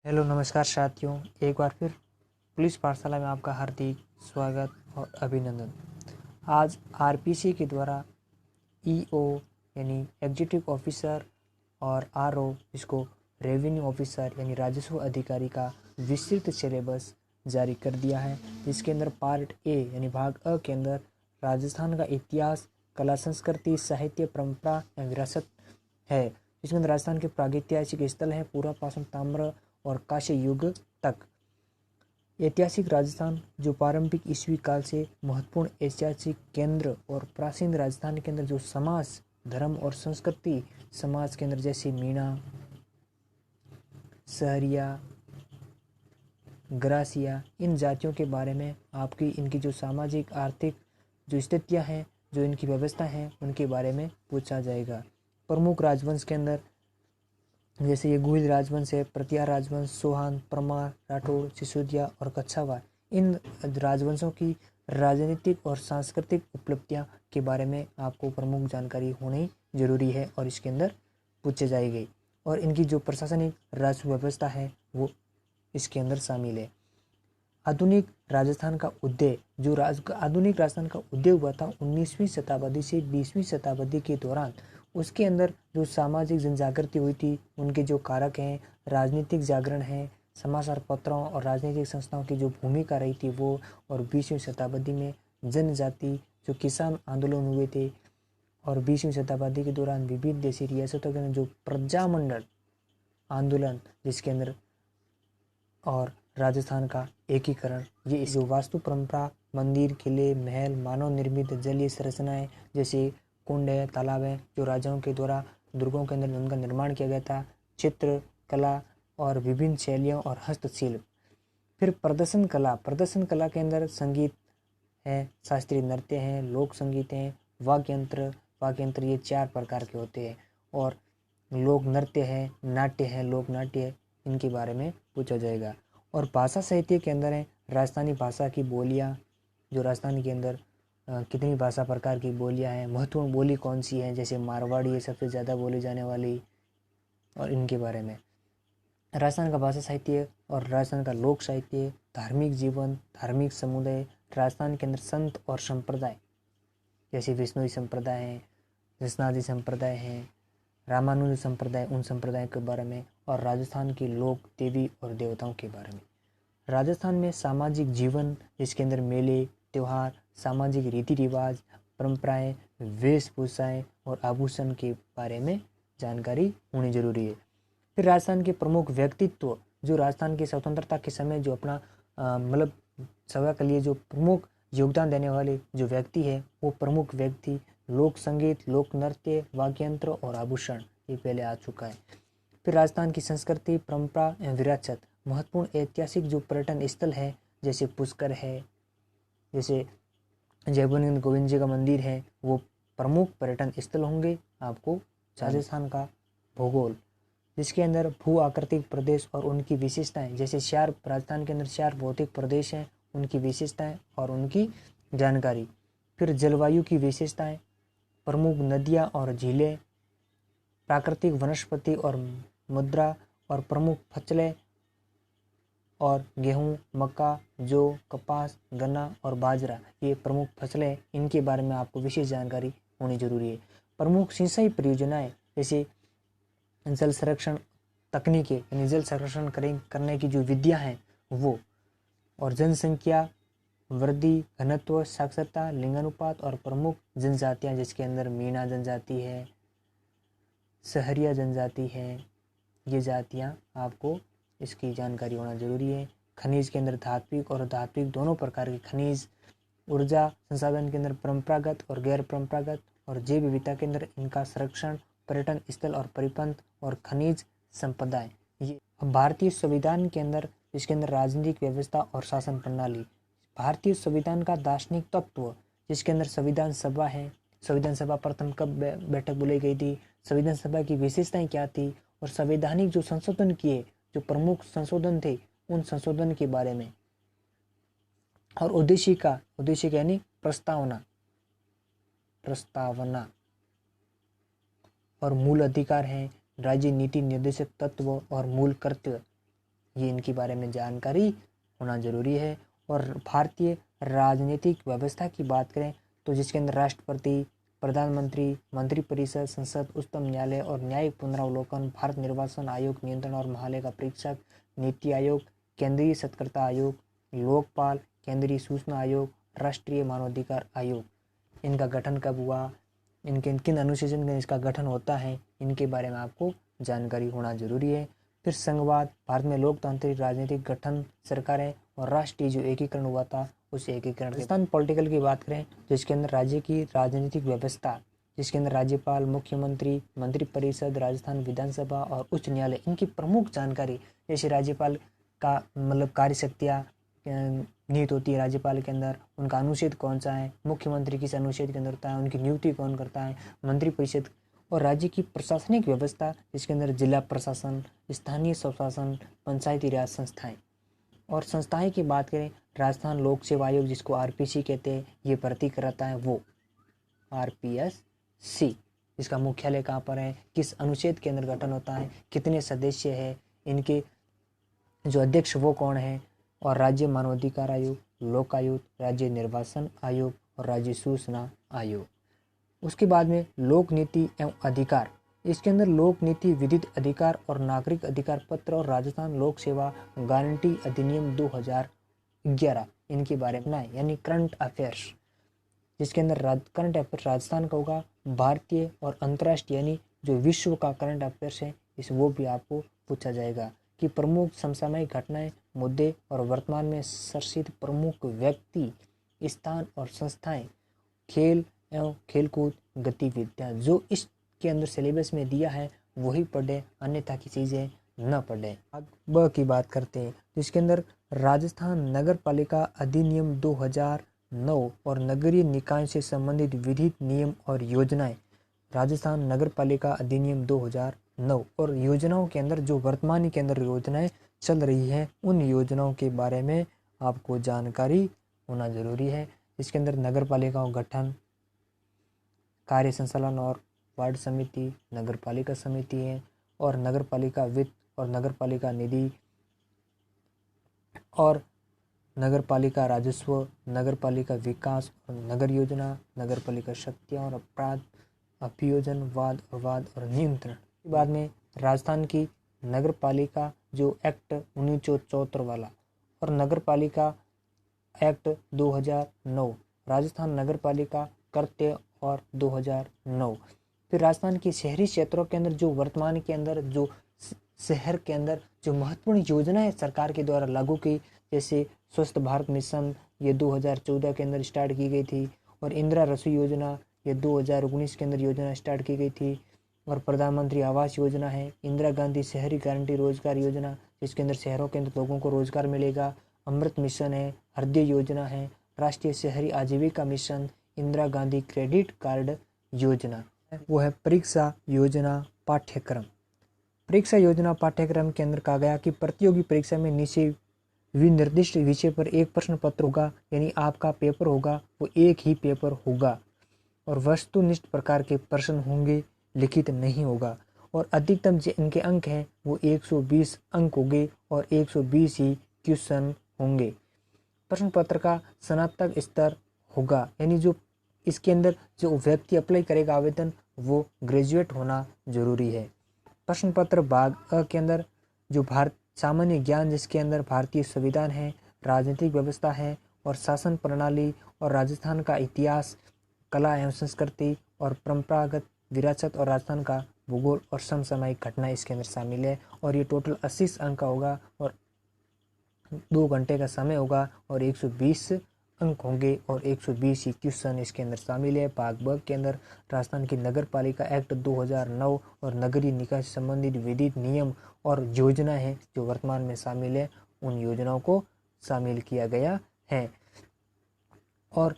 Hello नमस्कार साथियों। एक बार फिर पुलिस पाठशाला में आपका हार्दिक स्वागत और अभिनंदन। आज आरपीसी के द्वारा ईओ यानी एग्जीक्यूटिव ऑफिसर और आरओ इसको रेवेन्यू ऑफिसर यानी राजस्व अधिकारी का विस्तृत सिलेबस जारी कर दिया है। इसके अंदर पार्ट ए यानी भाग अ के अंदर राजस्थान का इतिहास, कला, संस्कृति, साहित्य, परंपरा या विरासत है। इसके अंदर राजस्थान के प्रागैतिहासिक स्थल है पूरा पाषाण, ताम्र और कांस्य युग तक। ऐतिहासिक राजस्थान जो पारंपरिक ईस्वी काल से महत्वपूर्ण ऐतिहासिक केंद्र और प्राचीन राजस्थान के अंदर जो समाज, धर्म और संस्कृति समाज के अंदर जैसे मीणा, सहरिया, ग्रासिया, इन जातियों के बारे में आपकी इनकी जो सामाजिक आर्थिक जो स्थितियां हैं, जो इनकी व्यवस्था है, उनके बारे में पूछा जाएगा। प्रमुख राजवंश के अंदर जैसे ये गुहिल राजवंश है, प्रतिहार राजवंश, सोहान, परमार, राठौड़, सिसोदिया और कच्छावा, इन राजवंशों की राजनीतिक और सांस्कृतिक उपलब्धियां के बारे में आपको प्रमुख जानकारी होनी जरूरी है और इसके अंदर पूछे जाएगी। और इनकी जो प्रशासनिक राजस्व व्यवस्था है वो इसके अंदर शामिल है। आधुनिक राजस्थान का उदय आधुनिक राजस्थान का उदय हुआ था 19वीं शताब्दी से 20वीं शताब्दी के दौरान। उसके अंदर जो सामाजिक जनजागृति हुई थी, उनके जो कारक हैं, राजनीतिक जागरण है, समाचार पत्रों और राजनीतिक संस्थाओं की जो भूमिका रही थी वो, और 20वीं शताब्दी में जनजाति जो किसान आंदोलन हुए थे, और 20वीं शताब्दी के दौरान विभिन्न देशी रियासतों के अंदर जो प्रजामंडल आंदोलन जिसके अंदर और राजस्थान का एकीकरण, ये इस जो वास्तु परंपरा, मंदिर, किले, महल, मानव निर्मित जलीय संरचनाएं जैसे कुंड है, तालाब है, जो राजाओं के द्वारा दुर्गों के अंदर उनका निर्माण किया गया था, चित्र कला और विभिन्न शैलियों और हस्तशिल्प। फिर प्रदर्शन कला के अंदर संगीत है, शास्त्रीय नृत्य हैं, लोक संगीत हैं, वाद्य यंत्र ये 4 प्रकार के होते हैं, और लोक नृत्य है, नाट्य है, लोक नाट्य है, इनके बारे में पूछा जाएगा। और भाषा साहित्य के अंदर है राजस्थानी भाषा की बोलियाँ, जो राजस्थान के अंदर कितनी भाषा प्रकार की बोलियाँ हैं, महत्वपूर्ण बोली कौन सी है, जैसे मारवाड़ी है सबसे ज़्यादा बोली जाने वाली, और इनके बारे में। राजस्थान का भाषा साहित्य और राजस्थान का लोक साहित्य, धार्मिक जीवन, धार्मिक समुदाय, राजस्थान के अंदर संत और संप्रदाय जैसे विष्णुई संप्रदाय है, कृष्णादि संप्रदाय हैं, रामानुज संप्रदाय, उन संप्रदाय के बारे में, और राजस्थान के लोक देवी और देवताओं के बारे में। राजस्थान में सामाजिक जीवन जिसके अंदर मेले, त्योहार, सामाजिक रीति रिवाज, परंपराएं, वेशभूषाएं और आभूषण के बारे में जानकारी होनी जरूरी है। फिर राजस्थान के प्रमुख व्यक्तित्व जो राजस्थान की स्वतंत्रता के समय जो अपना मतलब सभा के लिए जो प्रमुख योगदान देने वाले जो व्यक्ति है, वो प्रमुख व्यक्ति लोक संगीत, लोक नृत्य, वाद्य यंत्र और आभूषण, ये पहले आ चुका है। फिर राजस्थान की संस्कृति, परंपरा एवं विरासत, महत्वपूर्ण ऐतिहासिक जो पर्यटन स्थल है जैसे पुष्कर है, जैसे जयपुर गोविंद जी का मंदिर है, वो प्रमुख पर्यटन स्थल होंगे आपको। राजस्थान का भूगोल जिसके अंदर भू आकृतिक प्रदेश और उनकी विशेषताएं, जैसे 4 राजस्थान के अंदर 4 भौतिक प्रदेश हैं, उनकी विशेषताएं और उनकी जानकारी। फिर जलवायु की विशेषताएं, प्रमुख नदियां और झीलें, प्राकृतिक वनस्पति और मुद्रा, और प्रमुख फसलें और गेहूं, मक्का, जौ, कपास, गन्ना और बाजरा, ये प्रमुख फसलें, इनके बारे में आपको विशेष जानकारी होनी जरूरी है। प्रमुख सिंचाई परियोजनाएं जैसे जल संरक्षण तकनीकें यानी जल संरक्षण करने की जो विधियां हैं वो, और जनसंख्या वृद्धि, घनत्व, साक्षरता, लिंगानुपात और प्रमुख जनजातियां जिसके अंदर मीणा जनजाति है, सहरिया जनजाति है, ये जातियां आपको इसकी जानकारी होना जरूरी है। खनिज के अंदर धात्विक और धात्विक दोनों प्रकार के खनिज, ऊर्जा संसाधन के अंदर परंपरागत और गैर परंपरागत, और जैव विविधता के अंदर इनका संरक्षण, पर्यटन स्थल और परिपंथ और खनिज संपदाएं। ये भारतीय संविधान के अंदर जिसके अंदर राजनीतिक व्यवस्था और शासन प्रणाली, भारतीय संविधान का दार्शनिक तत्व जिसके अंदर संविधान सभा है, संविधान सभा प्रथम कब बैठक बुलाई गई थी, संविधान सभा की विशेषताएं क्या थी, और संवैधानिक जो संशोधन किए, जो प्रमुख संशोधन थे, उन संशोधन के बारे में, और उद्देश्य यानी प्रस्तावना और मूल अधिकार हैं, राज्य नीति निर्देशक तत्व और मूल कर्तव्य, ये इनके बारे में जानकारी होना जरूरी है। और भारतीय राजनीतिक व्यवस्था की बात करें तो जिसके अंदर राष्ट्रपति, प्रधानमंत्री, मंत्रिपरिषद, संसद, उच्चतम न्यायालय और न्यायिक पुनरावलोकन, भारत निर्वाचन आयोग नियंत्रण और महालेखा परीक्षक, नीति आयोग, केंद्रीय सतर्कता आयोग, लोकपाल, केंद्रीय सूचना आयोग, राष्ट्रीय मानवाधिकार आयोग, इनका गठन कब हुआ, इनके किन अनुच्छेद में इसका गठन होता है, इनके बारे में आपको जानकारी होना जरूरी है। फिर संघवाद, भारत में लोकतांत्रिक राजनीतिक गठन, सरकारें और राष्ट्रीय जो एकीकरण हुआ था उस एकीकरण। राजस्थान पॉलिटिकल की बात करें जिसके अंदर राज्य की राजनीतिक व्यवस्था, जिसके अंदर राज्यपाल, मुख्यमंत्री, मंत्रिपरिषद, राजस्थान विधानसभा और उच्च न्यायालय, इनकी प्रमुख जानकारी, जैसे राज्यपाल का मतलब कार्य शक्तियाँ निहित होती है राज्यपाल के अंदर, उनका अनुच्छेद कौन सा है, मुख्यमंत्री किस अनुच्छेद के अंदर होता है, उनकी नियुक्ति कौन करता है, मंत्रिपरिषद, और राज्य की प्रशासनिक व्यवस्था जिसके अंदर जिला प्रशासन, स्थानीय स्वशासन, पंचायती राज संस्थाएं। और संस्थाएं की बात करें, राजस्थान लोक सेवा आयोग जिसको आरपीसी कहते हैं, ये भर्ती कराता है वो आरपीएससी। इसका मुख्यालय कहाँ पर है, किस अनुच्छेद के अंदर गठन होता है, कितने सदस्य है, इनके जो अध्यक्ष वो कौन है, और राज्य मानवाधिकार आयोग, लोकायुक्त, राज्य निर्वाचन आयोग और राज्य सूचना आयोग। उसके बाद में लोक नीति एवं अधिकार, इसके अंदर लोक नीति, विधिक अधिकार और नागरिक अधिकार पत्र और राजस्थान लोक सेवा गारंटी अधिनियम 2011, इनके बारे में ना, यानी करंट अफेयर्स, जिसके अंदर करंट अफेयर्स राजस्थान का होगा, भारतीय और अंतर्राष्ट्रीय यानी जो विश्व का करंट अफेयर्स है इस वो भी आपको पूछा जाएगा कि प्रमुख समसामयिक घटनाएं, मुद्दे और वर्तमान में चर्चित प्रमुख व्यक्ति, स्थान और संस्थाएं, खेल एवं खेलकूद गतिविधियां, जो इसके अंदर सिलेबस में दिया है वही पढ़े, अन्यथा की चीज़ें न पढ़े। ब की बात करते हैं जिसके अंदर राजस्थान नगर पालिका अधिनियम 2009 और नगरीय निकाय से संबंधित विधिक नियम और योजनाएं, राजस्थान नगर पालिका अधिनियम 2009 और योजनाओं के अंदर जो वर्तमान के अंदर योजनाएं चल रही हैं उन योजनाओं के बारे में आपको जानकारी होना जरूरी है। इसके अंदर नगर पालिकाओं गठन, कार्य संचालन और वार्ड समिति, नगर पालिका समिति है, और नगर पालिका वित्त और नगर पालिका निधि और नगर पालिका राजस्व, नगर पालिका विकास और नगर योजना, नगर पालिका शक्तियाँ और अपराध, अभियोजन, वाद और नियंत्रण। बाद में राजस्थान की नगर पालिका जो एक्ट 1974 वाला और नगर पालिका एक्ट 2009, राजस्थान नगर पालिका करते और 2009। फिर राजस्थान के शहरी क्षेत्रों के अंदर जो वर्तमान के अंदर जो शहर के अंदर जो महत्वपूर्ण योजनाएं सरकार के द्वारा लागू की, जैसे स्वच्छ भारत मिशन ये 2014 के अंदर स्टार्ट की गई थी, और इंदिरा रसोई योजना ये 2019 के अंदर योजना स्टार्ट की गई थी, और प्रधानमंत्री आवास योजना है, इंदिरा गांधी शहरी गारंटी रोजगार योजना जिसके अंदर शहरों के अंदर लोगों को रोजगार मिलेगा, अमृत मिशन है, हृदय योजना है, राष्ट्रीय शहरी आजीविका mission, Indira Gandhi credit card योजना, वो है परीक्षा योजना पाठ्यक्रम। परीक्षा योजना पाठ्यक्रम के अंदर कहा गया कि प्रतियोगी परीक्षा में नीचे विनिर्दिष्ट विषय पर एक प्रश्न पत्र होगा, यानी आपका पेपर होगा वो एक ही पेपर होगा, और वस्तुनिष्ठ प्रकार के प्रश्न होंगे, लिखित नहीं होगा, और अधिकतम जो इनके अंक हैं वो 120 अंक होंगे और 120 ही क्वेश्चन होंगे। प्रश्न पत्र का स्नातक स्तर होगा, यानी जो इसके अंदर जो व्यक्ति अप्लाई करेगा आवेदन वो ग्रेजुएट होना जरूरी है। प्रश्न पत्र भाग अ के अंदर जो भारत सामान्य ज्ञान जिसके अंदर भारतीय संविधान है, राजनीतिक व्यवस्था है और शासन प्रणाली, और राजस्थान का इतिहास, कला एवं संस्कृति और परंपरागत विरासत, और राजस्थान का भूगोल और समसामयिक घटना इसके अंदर शामिल है। और ये टोटल 80 अंक का होगा और 2 घंटे का समय होगा और 120 अंक होंगे और 120 ही क्वेश्चन इसके अंदर शामिल है। भाग ब के अंदर राजस्थान की नगर पालिका एक्ट 2009 और नगरीय निकाय से संबंधित विधिक नियम और योजना है जो वर्तमान में शामिल है, उन योजनाओं को शामिल किया गया है। और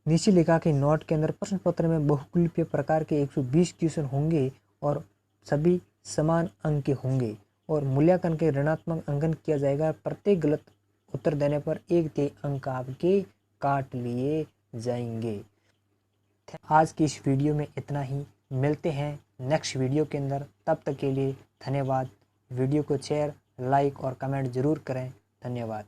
नीचे लिखा कि नोट के अंदर प्रश्न पत्र में बहुकल्पीय प्रकार के 120 क्वेश्चन होंगे और सभी समान अंक के होंगे, और मूल्यांकन के ऋणात्मक अंकन किया जाएगा। प्रत्येक गलत उत्तर देने पर 1 अंक आपके काट लिए जाएंगे। आज की इस वीडियो में इतना ही, मिलते हैं नेक्स्ट वीडियो के अंदर, तब तक के लिए धन्यवाद। वीडियो को शेयर, लाइक और कमेंट ज़रूर करें। धन्यवाद।